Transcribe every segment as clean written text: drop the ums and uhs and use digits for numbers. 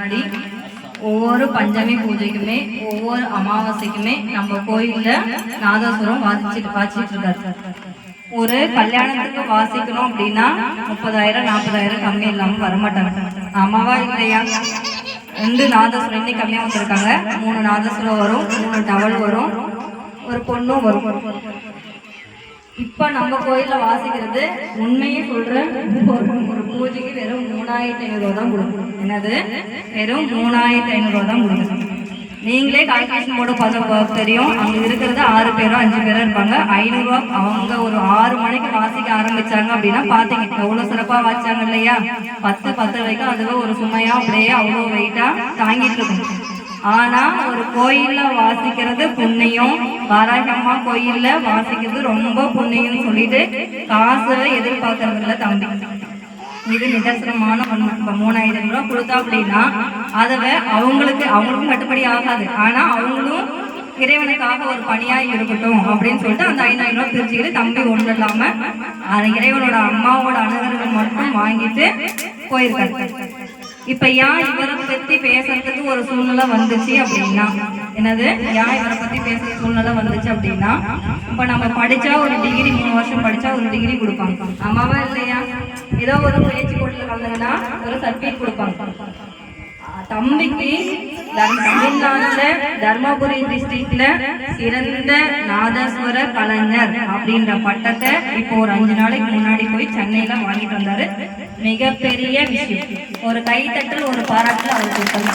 முன்னாடி ஒவ்வொரு பஞ்சமி பூஜைக்குமே ஒவ்வொரு அமாவாசைக்குமே நம்ம கோயில்ல நாதஸ்வரம் வாசிச்சுட்டு இருக்காரு. ஒரு கல்யாணத்துக்கு வாசிக்கணும் அப்படின்னா 30,000 40,000 கம்மி இல்லாம வரமாட்டாங்க. ஆமாவா இல்லையா? 2 நாதஸ்வரம் இன்னைக்கு கம்மியா வந்திருக்காங்க. 3 நாதஸ்வரம் வரும், 3 டவல் வரும், ஒரு பொண்ணும் வரும். இப்ப நம்ம கோயில்ல வாசிக்கிறது உண்மையே சொல்றேன், ஒரு பூஜைக்கு வெறும் 3,500 தான் கொடுக்கணும். என்னது? வெறும் 3,500 தான் கொடுக்கணும். நீங்களே கால்குலேஷன் போட பார்த்தா தெரியும். அங்க இருக்கிறது 6 பேரோ 5 பேரோ இருப்பாங்க. 500 ரூபா. அவங்க ஒரு 6 மணிக்கு வாசிக்க ஆரம்பிச்சாங்க அப்படின்னா பாத்தீங்க எவ்வளவு சிறப்பா வாசிச்சாங்க இல்லையா? 10 வரைக்கும் அதுவே ஒரு சுமையா அப்படியே அவ்வளவு வெயிட்டா தாங்கிட்டு இருக்கும். ஆனா ஒரு கோயில்ல வாசிக்கிறது புண்ணியம், வாராகி கோயில்ல வாசிக்கிறது ரொம்ப புண்ணியம் சொல்லிட்டு காசை எதிர்பார்க்கறது இல்ல தம்பி. இது நிதர்சனமான 3,000 ரூபாய் கொடுத்தா அப்படின்னா அதை அவங்களுக்கும் கட்டுப்படி ஆகாது. ஆனா அவங்களும் இறைவனுக்காக ஒரு பணியாய் இருக்கட்டும் அப்படின்னு சொல்லிட்டு அந்த 5,000 ரூபாய் பிரிச்சுக்கிட்டு தம்பி ஒண்ணு இல்லாம இறைவனோட அம்மாவோட அனுகிரகம் மட்டும் வாங்கிட்டு போயிருக்காரு. இப்ப ஏன் இவரை பத்தி பேசுறதுக்கு ஒரு சூழ்நிலை வந்துச்சு அப்படின்னா, என்னது ஏன் இவரை பத்தி பேசுற சூழ்நிலை வந்துச்சு அப்படின்னா, இப்ப நம்ம படிச்சா ஒரு டிகிரி 3 வருஷம் படிச்சா ஒரு டிகிரி கொடுப்பாங்க. ஆமாவா இல்லையா? ஏதோ ஒரு பேச்சு போட்டுல கலந்துங்கன்னா ஒரு சர்டிபிகேட் கொடுப்பாங்க. தம்பிக்கு தமிழ்நாட்டுல தர்மபுரி டிஸ்ட்ரிக்ட்ல சிறந்த நாதஸ்வர கலைஞர் அப்படின்ற பட்டத்தை இப்போ ஒரு 5 நாளைக்கு முன்னாடி போய் சென்னையில வாங்கிட்டு வந்தாரு. மிகப்பெரிய விஷயம். ஒரு கைத்தட்டல், ஒரு பாராட்டுல அவர் கொடுத்தாங்க.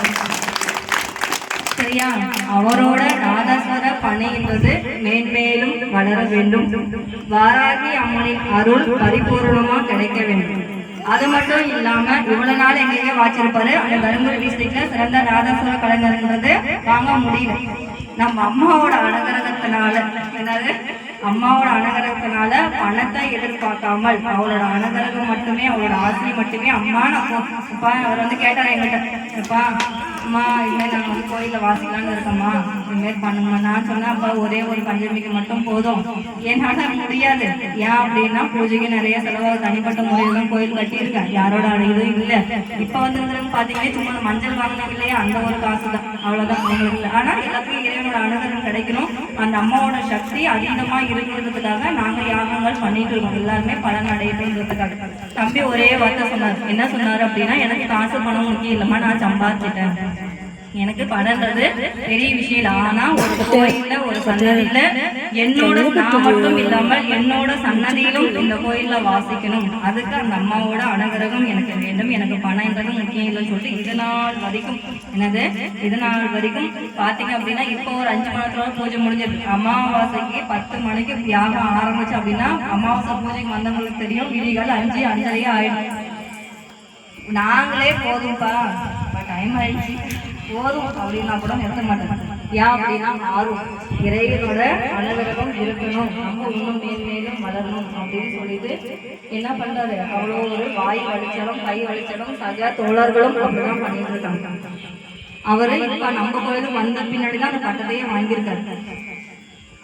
சரியா? அவரோட நாதஸ்வர பணி என்பது மேன்மேலும் வளர வேண்டும். வாராகி அம்மனின் அருள் பரிபூர்ணமா கிடைக்க வேண்டும். அது மட்டும் இல்லாம இவ்வளவு நாள் எங்கெங்க வாச்சிருப்பாரு. அந்த தருமபுரி டிஸ்ட்ரிக்ட்ல சிறந்த நாதஸ்வர கலைஞர்ன்றது வாங்க முடியல. நம்ம அம்மாவோட அனுகிரகத்தினால, என்னது அம்மாவோட அனுகிரகத்தினால பணத்தை எதிர்பார்க்காமல் அவளோட அனுகிரகம் மட்டுமே, அவளோட ஆசை மட்டுமே. அம்மா அப்பா அவர் வந்து கேட்டாரு என்கிட்ட, அப்பா அம்மா இனிமேல் நாங்கள் வந்து கோயிலில் வாசிக்கலான்னு இருக்கோம்மா, இனிமேல் பண்ணுங்கம்மா. நான் சொன்னேன், அப்பா ஒரே ஒரு பஞ்சமிக்கு மட்டும் போதும், என்னால முடியாது. ஏன் அப்படின்னா பூஜைக்கு நிறைய செலவாக தனிப்பட்ட முறையில் தான் கோயில் கட்டியிருக்கேன், யாரோட இதுவும் இல்லை. இப்போ வந்து பார்த்தீங்கன்னா சும்மா மஞ்சள் வாங்கினாங்க இல்லையா, அந்த ஒரு காசு தான், அவ்வளோதான் அவங்களுக்கு இல்லை. ஆனால் எல்லாத்துக்கும் இறைவனோட அனுகிரகம் கிடைக்கணும், அந்த அம்மாவோட சக்தி அதீதமா இருக்கிறதுக்காக நாங்கள் யாகங்கள் பண்ணிட்டு இருக்கோம், எல்லாருமே பலன் அடையணுன்றதுக்காக. தம்பி ஒரே வார்த்தை சொன்னார். என்ன சொன்னார் அப்படின்னா, எனக்கு காசு பணம் முக்கியம் இல்லைம்மா, நான் சம்பாதிச்சிட்டேன், எனக்கு பணன்றது பெரிய விஷயம் இல்லை. ஆனா ஒரு கோயில்ல ஒரு சன்னதியில என்னோட நான் மட்டும் இல்லாமல் என்னோட சன்னதியிலும் இந்த கோயில்ல வாசிக்கணும், அதுக்கு அந்த அம்மாவோட அனுகிரகம் எனக்கு வேண்டும், எனக்கு பணம்ன்றது முக்கியம் இல்லைன்னு சொல்லிட்டு இது நாள் வரைக்கும் பாத்தீங்க அப்படின்னா இப்போ ஒரு 5 மணி பூஜை முடிஞ்சிருக்கு. அமாவாசைக்கு 10 மணிக்கு யாகம் ஆரம்பிச்சு அப்படின்னா அமாவாசை பூஜைக்கு வந்தவங்களுக்கு தெரியும், விடிகால் 5 5:30 ஆயிடும். நாங்களே போதும்ப்பா டைம் ஆயிடுச்சு போதும் அப்படின்னா கூட நிறுத்த மாட்டேன். ஏன் அப்படின்னா மாறும், இறைவனோட அனுகிரகம் இருக்கணும், நம்ம இன்னும் மேலும் வளரணும் அப்படின்னு சொல்லிட்டு என்ன பண்றாரு, அவ்வளோ ஒரு வாய் வலிச்சலும் கை வலிச்சலும் சக தோழர்களும் அப்படிதான் பண்ணிட்டு இருக்காங்க. அவரு இப்ப நம்ம கோயிலுக்கு வந்த பின்னாடிதான் அந்த பட்டத்தையே வாங்கியிருக்காரு.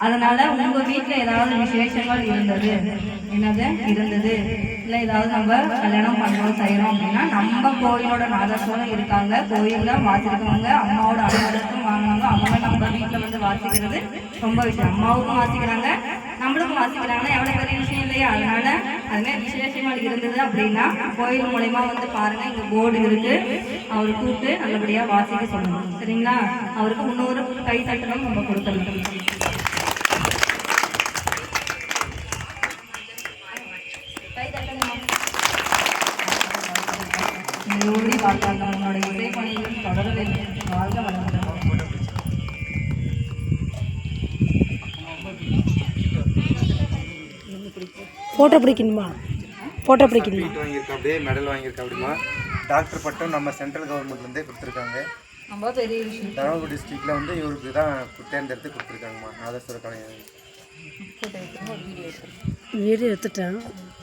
அதனால உங்க வீட்டுல ஏதாவது விசேஷங்கள் இருந்தது இல்லை ஏதாவது நம்ம கல்யாணம் பண்றோம் செய்யறோம் அப்படின்னா நம்ம கோயிலோட நாதஸ்வரம் இருக்காங்க, கோயில்ல வாசிக்கிறவங்க அம்மாவோட அனுகிரகம் வாங்கினாங்க, அவங்க நம்ம வீட்டுல வந்து வாசிக்கிறது ரொம்ப விஷயம். அம்மாவுக்கும் வாசிக்கிறாங்க, நம்மளுக்கும் வாசிக்கிறாங்கன்னா எவ்வளவு பெரிய விஷயம் இல்லையா? அதனால அதுமாதிரி விசேஷங்கள் இருந்தது அப்படின்னா கோயில் மூலயமா வந்து பாருங்க, இங்க போர்டு இருக்கு, அவரு கூப்பிட்டு நல்லபடியா வாசிக்க சொல்லணும். சரிங்களா? அவருக்கு இன்னொரு கை தட்டலும் நம்ம கொடுத்துருக்கோம். நம்மளோட இசை பணிகள் தொடர வேண்டும். வாழ்க வளமுடன். போட்டோ பிடிக்கணுமா? போட்டோ பிடிக்கணுமா? வாங்கியிருக்கா, அப்படியே மெடல் வாங்கியிருக்கா. அப்படிமா டாக்டர் பட்டம் நம்ம சென்ட்ரல் கவர்மெண்ட்லேருந்தே கொடுத்துருக்காங்க. ரொம்ப பெரிய விஷயம். தருமபுரி டிஸ்ட்ரிக்டில் வந்து இவருக்கு தான் தேர்ந்தெடுத்து கொடுத்துருக்காங்கம்மா நாதஸ்வர கலைஞர். வீடியோ எடுத்துட்டேன்.